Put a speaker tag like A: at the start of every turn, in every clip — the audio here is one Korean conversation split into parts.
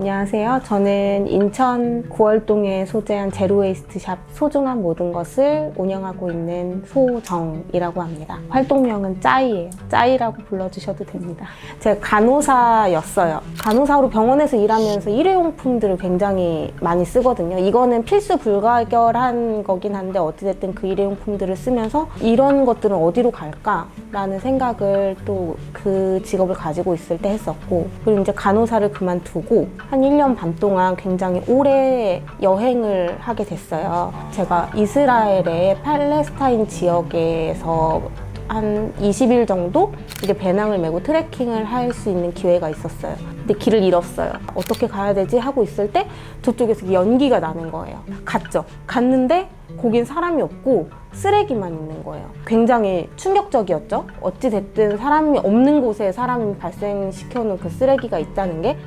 A: 안녕하세요. 저는 인천 구월동에 소재한 제로웨이스트 샵 소중한 모든 것을 운영하고 있는 소정이라고 합니다. 활동명은 짜이예요. 짜이라고 불러주셔도 됩니다. 제가 간호사였어요. 간호사로 병원에서 일하면서 일회용품들을 굉장히 많이 쓰거든요. 이거는 필수 불가결한 거긴 한데 어찌됐든 그 일회용품들을 쓰면서 이런 것들은 어디로 갈까라는 생각을 또 그 직업을 가지고 있을 때 했었고, 그리고 이제 간호사를 그만두고 한 1년 반 동안 굉장히 오래 여행을 하게 됐어요. 제가 이스라엘의 팔레스타인 지역에서 한 20일 정도 이제 배낭을 메고 트레킹을 할 수 있는 기회가 있었어요. 근데 길을 잃었어요. 어떻게 가야 되지 하고 있을 때 저쪽에서 연기가 나는 거예요. 갔는데 거긴 사람이 없고 쓰레기만 있는 거예요. 굉장히 충격적이었죠. 어찌됐든 사람이 없는 곳에 사람이 발생시켜놓은 그 쓰레기가 있다는 게.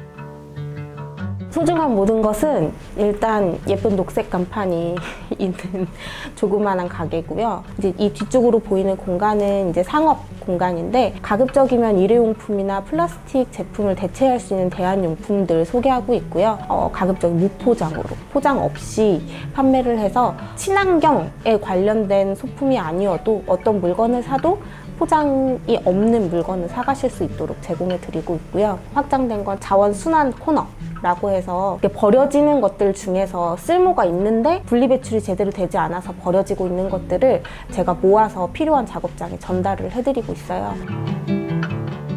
A: 소중한 모든 것은 일단 예쁜 녹색 간판이 있는 조그만한 가게고요. 이제 이 뒤쪽으로 보이는 공간은 이제 상업 공간인데, 가급적이면 일회용품이나 플라스틱 제품을 대체할 수 있는 대안용품들 소개하고 있고요. 가급적 무포장으로, 포장 없이 판매를 해서 친환경에 관련된 소품이 아니어도 어떤 물건을 사도 포장이 없는 물건을 사가실 수 있도록 제공해 드리고 있고요. 확장된 건 자원순환 코너라고 해서 버려지는 것들 중에서 쓸모가 있는데 분리배출이 제대로 되지 않아서 버려지고 있는 것들을 제가 모아서 필요한 작업장에 전달을 해드리고 있어요.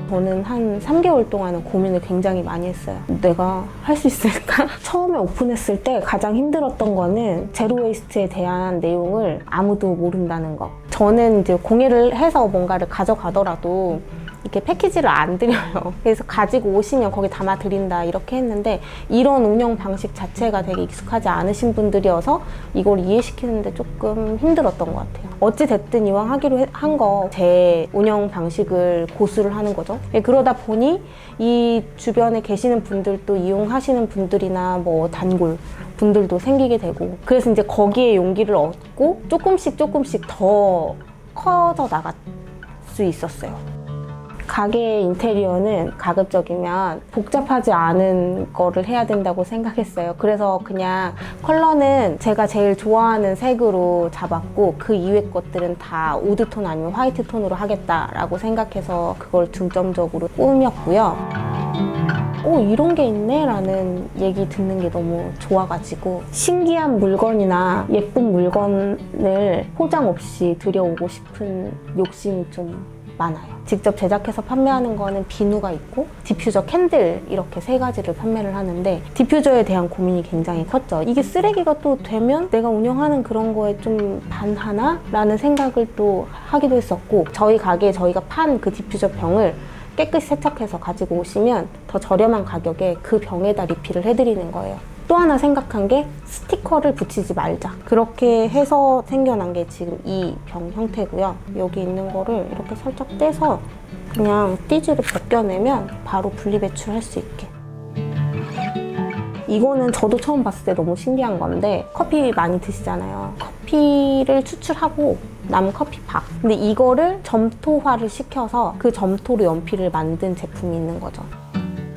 A: 저는 한 3개월 동안은 고민을 굉장히 많이 했어요. 내가 할 수 있을까? 처음에 오픈했을 때 가장 힘들었던 거는 제로웨이스트에 대한 내용을 아무도 모른다는 거. 저는 이제 공예를 해서 뭔가를 가져가더라도 이렇게 패키지를 안 드려요. 그래서 가지고 오시면 거기 담아 드린다 이렇게 했는데, 이런 운영 방식 자체가 되게 익숙하지 않으신 분들이어서 이걸 이해시키는데 조금 힘들었던 것 같아요. 어찌 됐든 이왕 하기로 한 거 제 운영 방식을 고수를 하는 거죠. 그러다 보니 이 주변에 계시는 분들도 이용하시는 분들이나 뭐 단골 분들도 생기게 되고, 그래서 이제 거기에 용기를 얻고 조금씩 더 커져 나갈 수 있었어요. 가게의 인테리어는 가급적이면 복잡하지 않은 거를 해야 된다고 생각했어요. 그래서 그냥 컬러는 제가 제일 좋아하는 색으로 잡았고, 그 이외 것들은 다 우드톤 아니면 화이트 톤으로 하겠다라고 생각해서 그걸 중점적으로 꾸몄고요. 이런 게 있네? 라는 얘기 듣는 게 너무 좋아가지고 신기한 물건이나 예쁜 물건을 포장 없이 들여오고 싶은 욕심이 좀 많아요. 직접 제작해서 판매하는 거는 비누가 있고 디퓨저, 캔들 이렇게 3가지를 판매를 하는데, 디퓨저에 대한 고민이 굉장히 컸죠. 이게 쓰레기가 또 되면 내가 운영하는 그런 거에 좀 반하나? 라는 생각을 또 하기도 했었고, 저희 가게에 저희가 판 그 디퓨저 병을 깨끗이 세척해서 가지고 오시면 더 저렴한 가격에 그 병에다 리필을 해드리는 거예요. 또 하나 생각한 게 스티커를 붙이지 말자. 그렇게 해서 생겨난 게 지금 이 병 형태고요. 여기 있는 거를 이렇게 살짝 떼서 그냥 띠지를 벗겨내면 바로 분리배출할 수 있게. 이거는 저도 처음 봤을 때 너무 신기한 건데, 커피 많이 드시잖아요. 커피를 추출하고 남은 커피팝. 근데 이거를 점토화를 시켜서 그 점토로 연필을 만든 제품이 있는 거죠.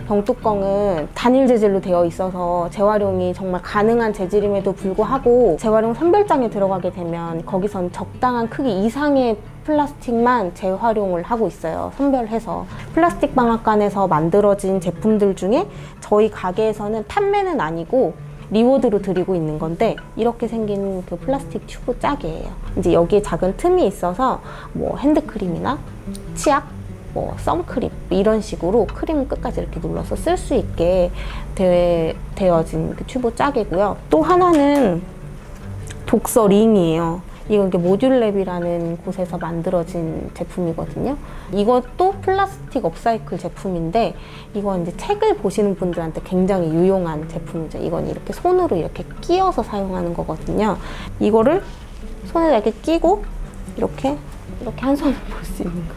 A: 병뚜껑은 단일 재질로 되어 있어서 재활용이 정말 가능한 재질임에도 불구하고 재활용 선별장에 들어가게 되면 거기선 적당한 크기 이상의 플라스틱만 재활용을 하고 있어요. 선별해서. 플라스틱 방앗간에서 만들어진 제품들 중에 저희 가게에서는 판매는 아니고 리워드로 드리고 있는 건데, 이렇게 생긴 그 플라스틱 튜브 짝이에요. 이제 여기에 작은 틈이 있어서 뭐 핸드크림이나 치약, 뭐 선크림 이런 식으로 크림 끝까지 이렇게 눌러서 쓸 수 있게 되어진 그 튜브 짝이고요. 또 하나는 독서 링이에요. 이건 모듈랩이라는 곳에서 만들어진 제품이거든요. 이것도 플라스틱 업사이클 제품인데, 이건 이제 책을 보시는 분들한테 굉장히 유용한 제품이죠. 이건 이렇게 손으로 이렇게 끼워서 사용하는 거거든요. 이거를 손에다 이렇게 끼고 이렇게 한 손으로 볼 수 있는 거.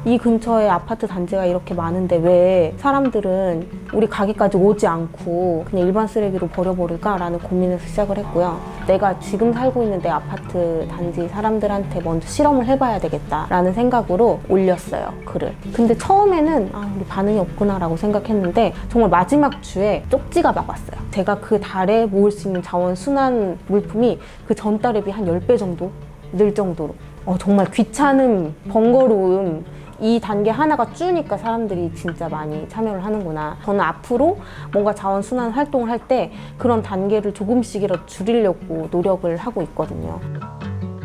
A: 이 근처에 아파트 단지가 이렇게 많은데 왜 사람들은 우리 가게까지 오지 않고 그냥 일반 쓰레기로 버려버릴까라는 고민에서 시작을 했고요. 내가 지금 살고 있는 내 아파트 단지 사람들한테 먼저 실험을 해봐야 되겠다라는 생각으로 올렸어요, 글을. 근데 처음에는 우리 반응이 없구나라고 생각했는데 정말 마지막 주에 쪽지가 막 왔어요. 제가 그 달에 모을 수 있는 자원 순환 물품이 그 전달에 비해 한 10배 정도 늘 정도로 정말 귀찮음, 번거로움 이 단계 하나가 주니까 사람들이 진짜 많이 참여를 하는구나. 저는 앞으로 뭔가 자원순환 활동을 할 때 그런 단계를 조금씩이라도 줄이려고 노력을 하고 있거든요.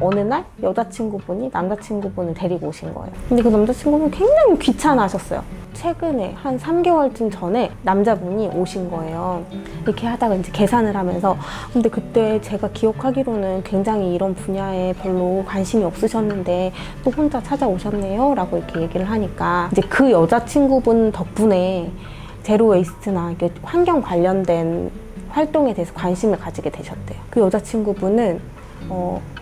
A: 어느 날 여자친구분이 남자친구분을 데리고 오신 거예요. 근데 그 남자친구분 굉장히 귀찮아하셨어요. 최근에 한 3개월쯤 전에 남자분이 오신 거예요. 이렇게 하다가 이제 계산을 하면서 근데 그때 제가 기억하기로는 굉장히 이런 분야에 별로 관심이 없으셨는데 또 혼자 찾아오셨네요 라고 이렇게 얘기를 하니까 이제 그 여자친구분 덕분에 제로 웨이스트나 이게 환경 관련된 활동에 대해서 관심을 가지게 되셨대요. 그 여자친구분은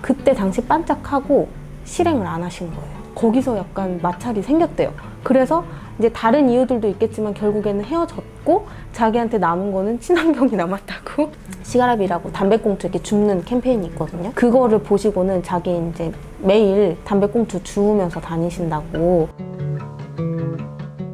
A: 그때 당시 반짝하고 실행을 안 하신 거예요. 거기서 약간 마찰이 생겼대요. 그래서 이제 다른 이유들도 있겠지만 결국에는 헤어졌고 자기한테 남은 거는 친환경이 남았다고 시가랍이라고 담배꽁초 이렇게 줍는 캠페인이 있거든요. 그거를 보시고는 자기 이제 매일 담배꽁초 주우면서 다니신다고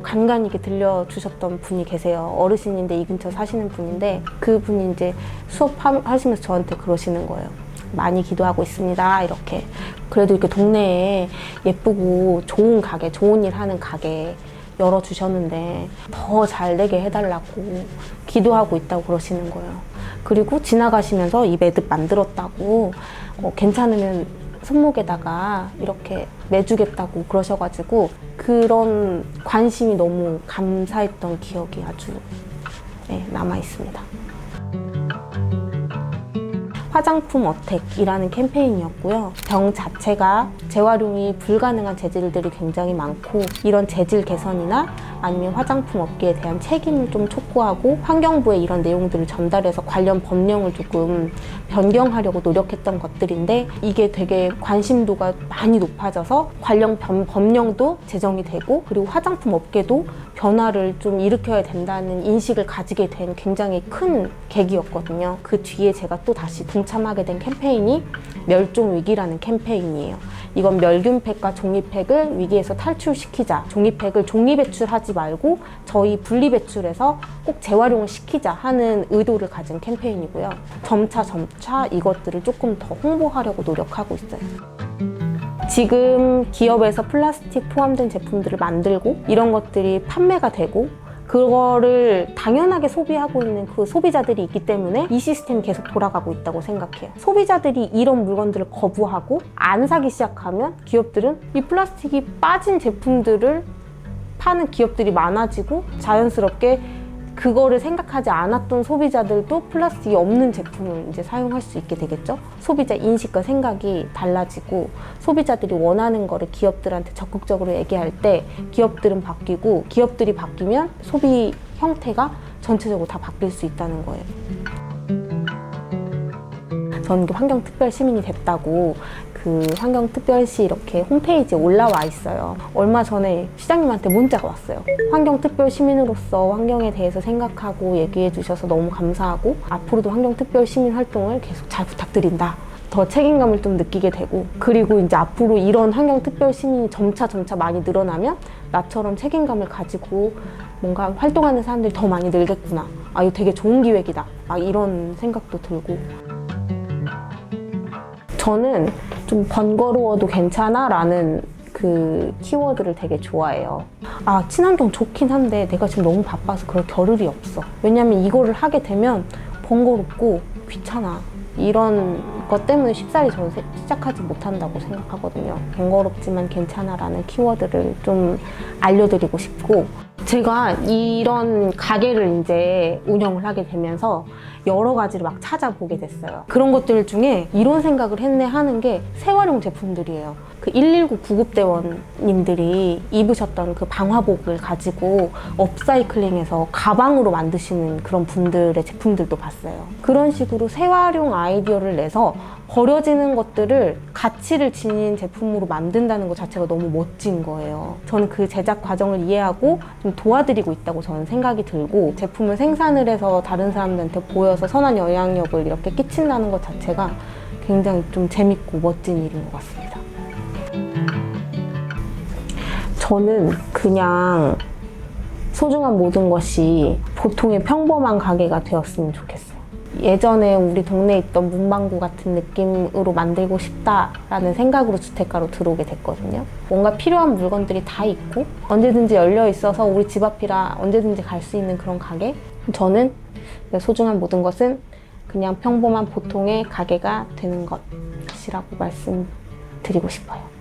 A: 간간히 이렇게 들려주셨던 분이 계세요. 어르신인데 이 근처 사시는 분인데 그분이 이제 수업하시면서 저한테 그러시는 거예요. 많이 기도하고 있습니다. 이렇게 그래도 이렇게 동네에 예쁘고 좋은 가게, 좋은 일 하는 가게 열어주셨는데 더 잘 되게 해달라고 기도하고 있다고 그러시는 거예요. 그리고 지나가시면서 이 매듭 만들었다고 괜찮으면 손목에다가 이렇게 매주겠다고 그러셔가지고 그런 관심이 너무 감사했던 기억이 아주 남아있습니다. 화장품 어택이라는 캠페인이었고요. 병 자체가 재활용이 불가능한 재질들이 굉장히 많고 이런 재질 개선이나 아니면 화장품 업계에 대한 책임을 좀 촉구하고 환경부에 이런 내용들을 전달해서 관련 법령을 조금 변경하려고 노력했던 것들인데 이게 되게 관심도가 많이 높아져서 관련 법령도 제정이 되고 그리고 화장품 업계도 변화를 좀 일으켜야 된다는 인식을 가지게 된 굉장히 큰 계기였거든요. 그 뒤에 제가 또 다시 동참하게 된 캠페인이 멸종위기라는 캠페인이에요. 이건 멸균팩과 종이팩을 위기에서 탈출시키자. 종이팩을 종이배출하지 말고 저희 분리배출해서 꼭 재활용을 시키자 하는 의도를 가진 캠페인이고요. 점차 이것들을 조금 더 홍보하려고 노력하고 있어요. 지금 기업에서 플라스틱 포함된 제품들을 만들고 이런 것들이 판매가 되고 그거를 당연하게 소비하고 있는 그 소비자들이 있기 때문에 이 시스템이 계속 돌아가고 있다고 생각해요. 소비자들이 이런 물건들을 거부하고 안 사기 시작하면 기업들은 이 플라스틱이 빠진 제품들을 파는 기업들이 많아지고 자연스럽게 그거를 생각하지 않았던 소비자들도 플라스틱이 없는 제품을 이제 사용할 수 있게 되겠죠. 소비자 인식과 생각이 달라지고 소비자들이 원하는 거를 기업들한테 적극적으로 얘기할 때 기업들은 바뀌고 기업들이 바뀌면 소비 형태가 전체적으로 다 바뀔 수 있다는 거예요. 저는 환경특별 시민이 됐다고 그 환경특별시 이렇게 홈페이지에 올라와 있어요. 얼마 전에 시장님한테 문자가 왔어요. 환경특별 시민으로서 환경에 대해서 생각하고 얘기해 주셔서 너무 감사하고 앞으로도 환경특별 시민 활동을 계속 잘 부탁드린다. 더 책임감을 좀 느끼게 되고 그리고 이제 앞으로 이런 환경특별 시민이 점차 많이 늘어나면 나처럼 책임감을 가지고 뭔가 활동하는 사람들이 더 많이 늘겠구나. 이거 되게 좋은 기획이다. 이런 생각도 들고 저는 좀 번거로워도 괜찮아 라는 그 키워드를 되게 좋아해요. 친환경 좋긴 한데 내가 지금 너무 바빠서 그럴 겨를이 없어. 왜냐면 이거를 하게 되면 번거롭고 귀찮아. 이런 것 때문에 쉽사리 저는 시작하지 못한다고 생각하거든요. 번거롭지만 괜찮아 라는 키워드를 좀 알려드리고 싶고 제가 이런 가게를 이제 운영을 하게 되면서 여러 가지를 막 찾아보게 됐어요. 그런 것들 중에 이런 생각을 했네 하는 게 재활용 제품들이에요. 그 119 구급대원님들이 입으셨던 그 방화복을 가지고 업사이클링해서 가방으로 만드시는 그런 분들의 제품들도 봤어요. 그런 식으로 재활용 아이디어를 내서 버려지는 것들을 가치를 지닌 제품으로 만든다는 것 자체가 너무 멋진 거예요. 저는 그 제작 과정을 이해하고 좀 도와드리고 있다고 저는 생각이 들고, 제품을 생산을 해서 다른 사람들한테 보여서 선한 영향력을 이렇게 끼친다는 것 자체가 굉장히 좀 재밌고 멋진 일인 것 같습니다. 저는 그냥 소중한 모든 것이 보통의 평범한 가게가 되었으면 좋겠어요. 예전에 우리 동네에 있던 문방구 같은 느낌으로 만들고 싶다라는 생각으로 주택가로 들어오게 됐거든요. 뭔가 필요한 물건들이 다 있고 언제든지 열려 있어서 우리 집 앞이라 언제든지 갈 수 있는 그런 가게? 저는 소중한 모든 것은 그냥 평범한 보통의 가게가 되는 것이라고 말씀드리고 싶어요.